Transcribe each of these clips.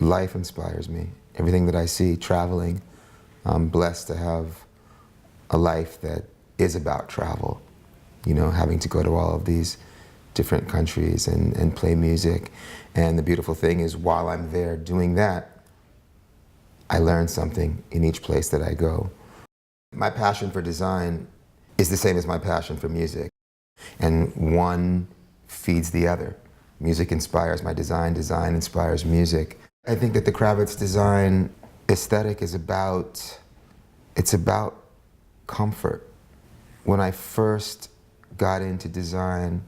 Life inspires me. Everything that I see traveling, I'm blessed to have a life that is about travel. You know, having to go to all of these different countries and play music. And the beautiful thing is, while I'm there doing that, I learn something in each place that I go. My passion for design is the same as my passion for music. And one feeds the other. Music inspires my design, design inspires music. I think that the Kravitz design aesthetic is about comfort. When I first got into design,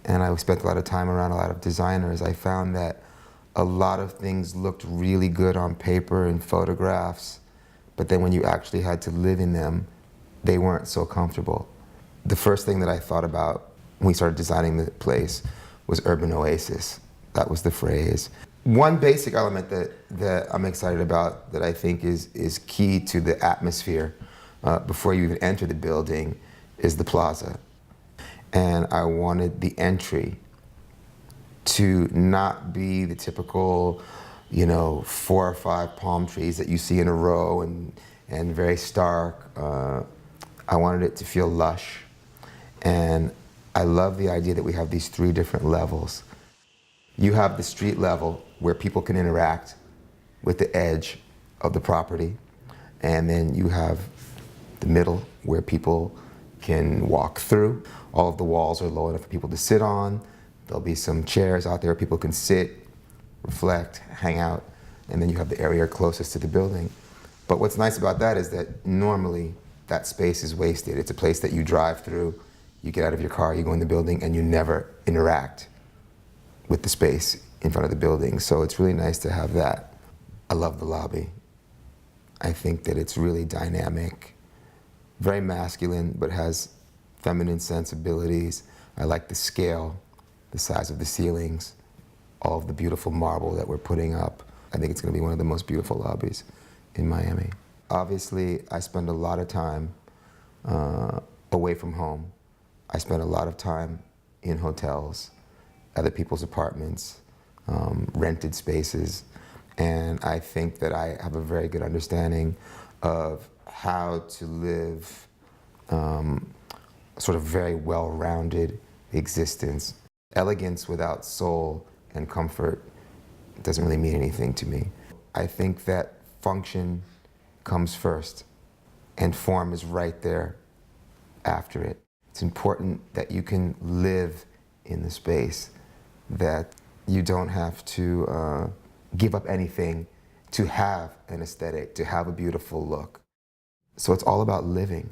and I spent a lot of time around a lot of designers, I found that a lot of things looked really good on paper and photographs, but then when you actually had to live in them, they weren't so comfortable. The first thing that I thought about when we started designing the place was urban oasis. That was the phrase. One basic element that I'm excited about, that I think is key to the atmosphere before you even enter the building, is the plaza. And I wanted the entry to not be the typical, 4 or 5 palm trees that you see in a row and very stark. I wanted it to feel lush. And I love the idea that we have these 3 different levels. You have the street level where people can interact with the edge of the property. And then you have the middle where people can walk through. All of the walls are low enough for people to sit on. There'll be some chairs out there people can sit, reflect, hang out, and then you have the area closest to the building. But what's nice about that is that normally that space is wasted. It's a place that you drive through, you get out of your car, you go in the building, and you never interact with the space in front of the building. So it's really nice to have that. I love the lobby. I think that it's really dynamic, very masculine, but has feminine sensibilities. I like the scale, the size of the ceilings, all of the beautiful marble that we're putting up. I think it's going to be one of the most beautiful lobbies in Miami. Obviously, I spend a lot of time away from home. I spend a lot of time in hotels, other people's apartments, rented spaces, and I think that I have a very good understanding of how to live sort of very well-rounded existence. Elegance without soul and comfort doesn't really mean anything to me. I think that function comes first and form is right there after it. It's important that you can live in the space, that you don't have to give up anything to have an aesthetic, to have a beautiful look. So it's all about living.